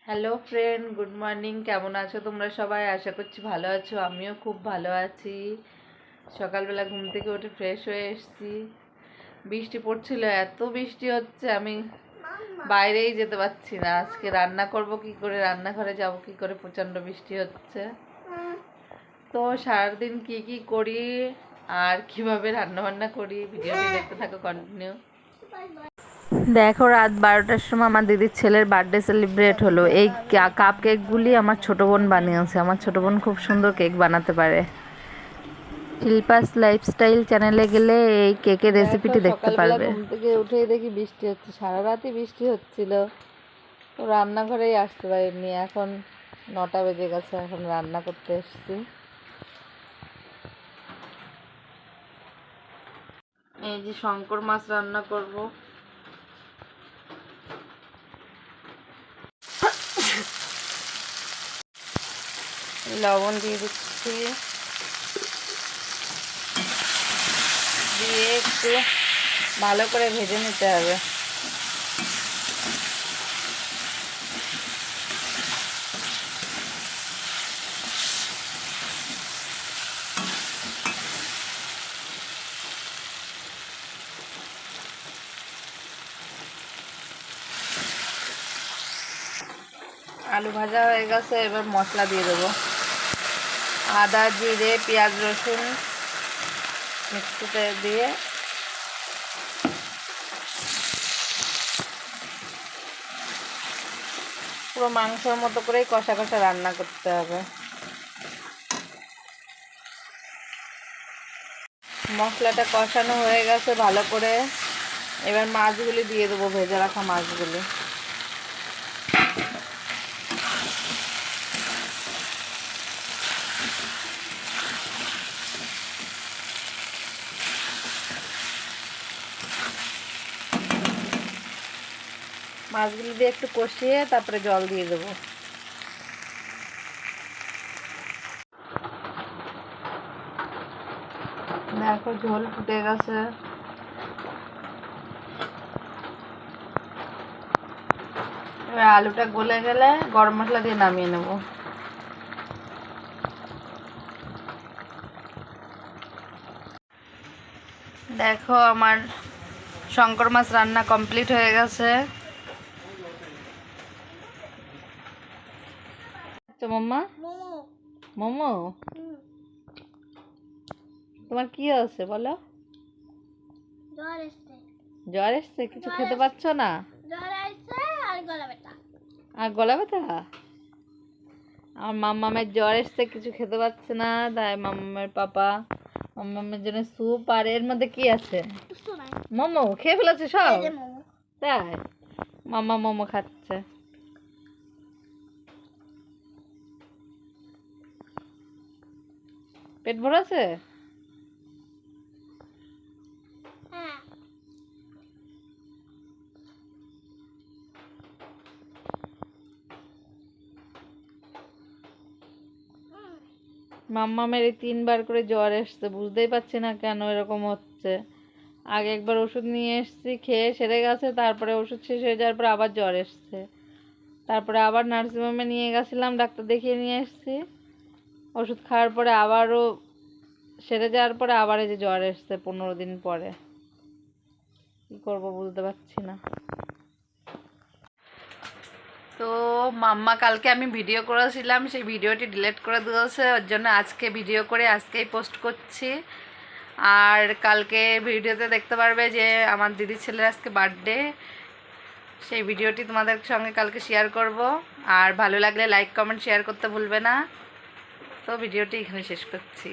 Hello friend, good morning. কেমন আছো তোমরা সবাই? আশা করছি ভালো আছো। আমিও খুব ভালো আছি। সকালবেলা ঘুম থেকে উঠে ফ্রেশ হয়ে এসেছি। বৃষ্টি পড়ছিল, এত বৃষ্টি হচ্ছে আমি বাইরেই যেতে পারছি না। আজকে রান্না করব কি করে, রান্নাঘরে যাব কি করে, প্রচণ্ড বৃষ্টি হচ্ছে। তো সারাদিন কি কি করি আর কিভাবে রান্না বান্না করি, ভিডিওটি দেখতে থাকো কন্টিনিউ। দেখো, রাত 12টার সময় আমার দিদির ছেলের বার্থডে সেলিব্রেট হলো। এই কাপ কেকগুলি আমার ছোটো বোন বানিয়েছে। আমার ছোটো বোন খুব সুন্দর কেক বানাতে পারে। শিল্পাস লাইফস্টাইল চ্যানেলে গেলে এই কেকের রেসিপিটি দেখতে পারবে। ঘুম থেকে উঠেই দেখি বৃষ্টি হচ্ছে, সারা রাতই বৃষ্টি হচ্ছিল। তো রান্নাঘরেই আসতে পারিনি। এখন 9টা বেজে গেছে, এখন রান্না করতে এসেছি। এই যে শঙ্কর মাছ রান্না করব। লবণ দিয়ে দিচ্ছি, দিয়ে একটু ভালো করে ভেজে নিতে হবে। আলু ভাজা হয়ে গেছে, এবার মশলা দিয়ে দেবো। আদা, জিরে, পেঁয়াজ, রসুন মিক্সিতে দিয়ে পুরো মাংসের মতো করেই কষা কষা রান্না করতে হবে। মশলাটা কষানো হয়ে গেছে ভালো করে। এবার মাছগুলি দিয়ে দেবো, ভেজে রাখা মাছগুলি। মাছগুলি দিয়ে একটু কষিয়ে তারপরে জল দিয়ে দেবো। দেখো, ঝোল ফুটে গেছে। এবার আলুটা গলে গেলে গরম মশলা দিয়ে নামিয়ে নেব। দেখো, আমার শঙ্কর মাছ রান্না কমপ্লিট হয়ে গেছে। মাম্মা, মোমো তোমার কি আছে বলো? জ্বর এসছে, কিছু খেতে পাচ্ছ না? আর গলা ব্যথা? আমার মাম্মামের জ্বর এসছে, কিছু খেতে পাচ্ছে না। তাই মাম্মামের পাপা মাম্মামের জন্য স্যুপ। আর এর মধ্যে কি আছে? মোমো খেয়ে ফেলেছে সব। তাই মাম্মা মোমো খাচ্ছে। পেট ভরেছে? মাম্মামের 3বার করে জ্বর এসছে, বুঝতেই পারছি না কেন এরকম হচ্ছে। আগে একবার ওষুধ নিয়ে এসেছি, খেয়ে সেরে গেছে। তারপরে ওষুধ শেষ হয়ে যাওয়ার পর আবার জ্বর এসছে। তারপরে আবার নার্সিংহোমে নিয়ে গেছিলাম, ডাক্তার দেখিয়ে নিয়ে এসেছি। ওষুধ খাওয়ার পরে আবারও সেরে যাওয়ার পরে আবার এই যে জ্বর এসছে 15 দিন পরে। কী করবো বুঝতে পারছি না। তো মাম্মা কালকে আমি ভিডিও করেছিলাম, সেই ভিডিওটি ডিলিট করে দিয়েছে। ওর জন্য আজকে ভিডিও করে আজকেই পোস্ট করছি। আর কালকে ভিডিওতে দেখতে পারবে যে আমার দিদির ছেলের আজকে বার্থডে। সেই ভিডিওটি তোমাদের সঙ্গে কালকে শেয়ার করব। আর ভালো লাগলে লাইক, কমেন্ট, শেয়ার করতে ভুলবে না। তো ভিডিওটি এখানে শেষ করছি।